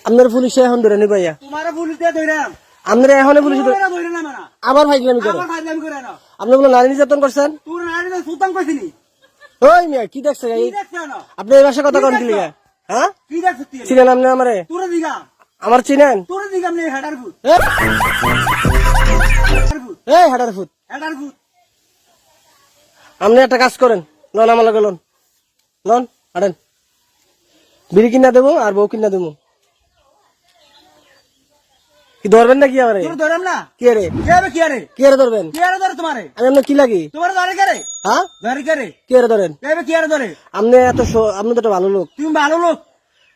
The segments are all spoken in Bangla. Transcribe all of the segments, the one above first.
আপনার পুলিশে এখন ধরে নি ভাইয়া তোমার পুলিশ দিয়ে ধইরাম আপনার এখন পুলিশ ধরে না মানা আবার ফাইজলামি করে আবার ফাইজলামি করে না আপনি বলে নারী নির্যাতন করছেন তোর নারী তো সুতান কইছিনি ওই মিয়া কি দেখছে কি দেখছ না আপনি এই ভাষা কথা কোন লিগা হ্যাঁ কি দেখছ তুই চিনেন আপনি আমারে তোর দিগা আমার চিনেন তোর দিগা নে হেডার ফুট এই হাডার ফুট হেডার ফুট আপনি একটা কাজ করেন লন আমার লগে লন লন হাঁটেন বিড়ি কিনা দেবো আর বউ কিনা দেবো কি ধরবেন না কি আমারে তোর ধরম না কি রে কি আরে কি রে ধরবেন কি আরে ধরে তোমারে আমি আপনার কি লাগি তোমার ধরে করে হ্যাঁ ধরে করে কি রে ধরেন কি আরে ধরে আপনি এত আপনি তো একটা ভালো লোক তুমি ভালো লোক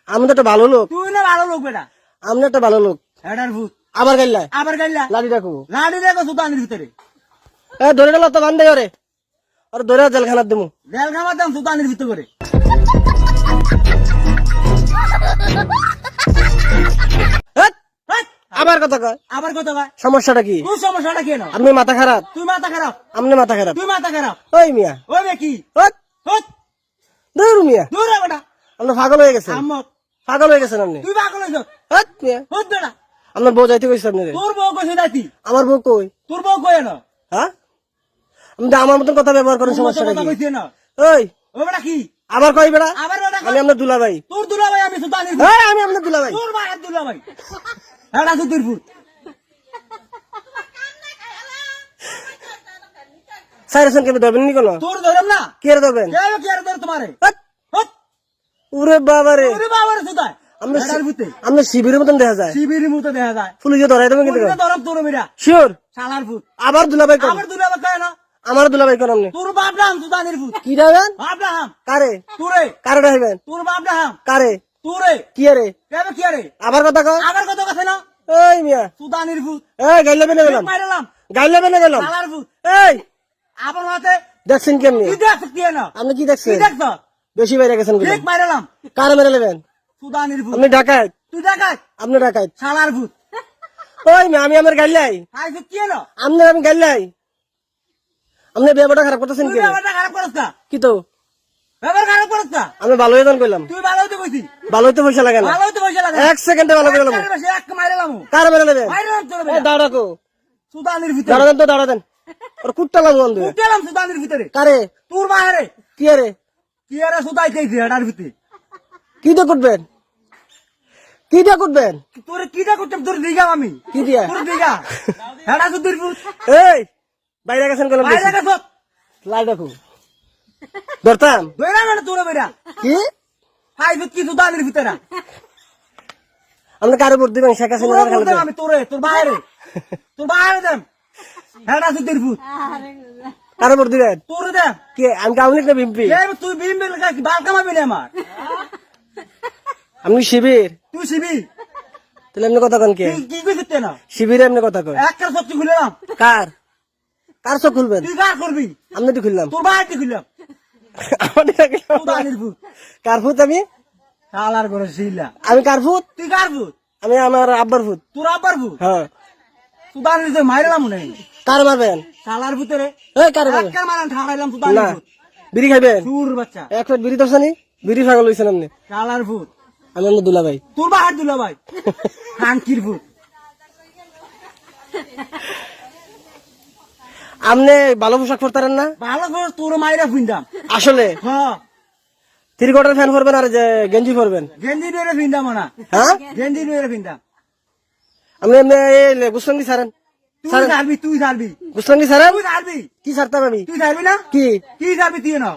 আমি তো একটা ভালো লোক তুই না ভালো লোক বেটা আপনি একটা ভালো লোক হেডার ফুট আবার গাইলা আবার গাইলা লাঠি রাখবো লাড়ি দেখো সুতানের ভিতরে ধরে গেল তো বান্ধে ওরে আর ধরে জেলখানার দেবো জেল খাবার দাম সুতানের ভিতরে করে আবার কথা কয় আবার কত ভাই সমস্যাটা কি তুই সমস্যাটা কেন আপনি মাথা খারাপ তুই মাথা খারাপ আপনি মাথা খারাপ তুই মাথা খারাপ ওই মিয়া ওই বে কি হট, হট দূর মিয়া দূর রে বেটা আপনি পাগল হয়ে গেছেন আম্মক পাগল হয়ে গেছেন আপনি তুই পাগল হইছ হট মিয়া হট বেটা আপনার বউ যাইতে কইছে আপনি তোর বউ কইছে যাইতি আমার বউ কই তোর বউ কই না হ্যাঁ আপনি আমার মতন কথা ব্যবহার করেন সমস্যাটা কথা কি কইছে না ওই ও বেটা কি আবার কই বেড়া আবার বেটা আমি আপনার দুলা ভাই তোর দুলা ভাই আমি সুতানের আমি আপনার দুলা ভাই তোর ভাই দুলা ভাই হেডা সুতির ফুট সাইরেশন কেবে ধরবেন নি কোনো তোর ধরম না কে রে ধরবেন কি আরে ধর তোমারে হট, হট ওরে বাবা রে ওরে বাবা রে সুতায় আপনি হেডার ফুটে আপনি শিবিরের মতন দেখা যায় শিবিরের মতো দেখা যায় পুলিশে ধরাই দেবেন কিন্তু তোর ধরম তোর মেরা শিওর শালার ফুট আবার দুলা ভাই কোন আবার দুলা ভাই কয় না আমার দুলা ভাই কোন আপনি তোর বাপ নাম সুতানের ফুট কি দেবেন বাপ নাম কারে তোরে কারে ডাইবেন তোর বাপ নাম কারে তোরে কি রে কেবে কি আরে আবার কথা কয় আবার কত কথা না এই মিয়া সুতানের ফুট এই গাইলে বেনে গেলাম মাইরালাম গাইলে বেনে গেলাম শালার ফুট এই আবার মাতে দেখছেন কেমনি কি দেখছ কি না আপনি কি কি দেখছেন দেখছ বেশি বাইরে গেছেন বলে ঠিক মাইরালাম কারে মেরে নেবেন সুতানের ফুট আপনি ডাকাত তুই দেখাই আপনি ডাকাত শালার ফুট ওই মিয়া আমি আমার গাইলাই হাই ফুট কি না আপনি আমি গাইলাই আপনি ব্যবহারটা খারাপ করতেছেন তুই কি ব্যাপারটা খারাপ করছ না কি তো ব্যাপার খারাপ করছ না আমি ভালো হয়ে কইলাম তুই ভালো হইতে কইছি ভালো হইতে পয়সা লাগে না ভালো হইতে পয়সা লাগে এক সেকেন্ডে ভালো করে নেবো এক মাইরালাম কারে মেরে নেবেন মাইরালাম তোর দাঁড়াকো সুতানের ভিতরে দাঁড়া দেন তো দাঁড়া দেন ওর কুট্টালাম বন্ধু উঠলাম সুতানের ভিতরে কারে তোর মায়েরে কি রে কি আরে সুতাই চাইছে এটার ভিতরে কি দিয়ে কুটবেন কি দিয়ে কুটবেন তোর কিটা করতাম তোর দিঘা আমি কি দিয়া তোর দিঘা হেডা সুতির ফুট এই বাইরে গেছেন কলম বাইরে গেছ লাই রাখো ধরতাম বেড়া মানে তোর বেড়া কি হাই ফুট কি সুতানের ভিতরে আপনি কারে ভোট দিবেন শেখ হাসিনা তোর না খালেদা? আমি তোরে তোর বাইরে দেম হেডা সুতির ফুট কারে ভোট দিবেন তোর দেম কি আমি কাউনিক না বিম্পি তুই বিম বিল কি বাল কামাবি না আমার আমি শিবির তুই শিবি তাহলে এমনি কথা কন কে তুই কি কইছিস না শিবিরে এমনি কথা কয় একটা সত্যি খুললাম কার কার চোখ খুলবেন তুই কার করবি আমি তো খুললাম তোর বাইরে খুললাম সুতানের ফুট কার ফুট আমি শালার করে শিলা আমি কার ফুট তুই কার ফুট আমি আমার আব্বার ফুট তোর আব্বার ফুট হ্যাঁ সুতানের ভিতরে মাইরালাম মনে কার মারবেন শালার ভিতরে এই কারে মারবেন একটা মারান ঠাড়াইলাম না সুতানের ফুট বিড়ি খাইবেন সুর বাচ্চা এক প্লেট বিড়ি দর্শানি বিড়ি পাগল হয়েছেন আপনি শালার ফুট আমি আপনার দুলা ভাই তোর বাহার দুলা ভাই হাঙ্কির ফুট আপনি ভালো পোশাক পরতারেন না ভালো করে তোর মাইরা ফিন্দাম আসলে হ্যাঁ থ্রি কোয়ার্টার ফ্যান পরবেন আর যে গেঞ্জি পরবেন গেঞ্জি বেড়ে ফিন্দাম না হ্যাঁ গেঞ্জি বেড়ে ফিন্দাম আপনি এমনি গুসলঙ্গি সারেন তুই ছাড়বি তুই ছাড়বি গুসলঙ্গি সারেন তুই ছাড়বি কি সারতাম আমি তুই ছাড়বি না কি কি ছাড়বি তুই না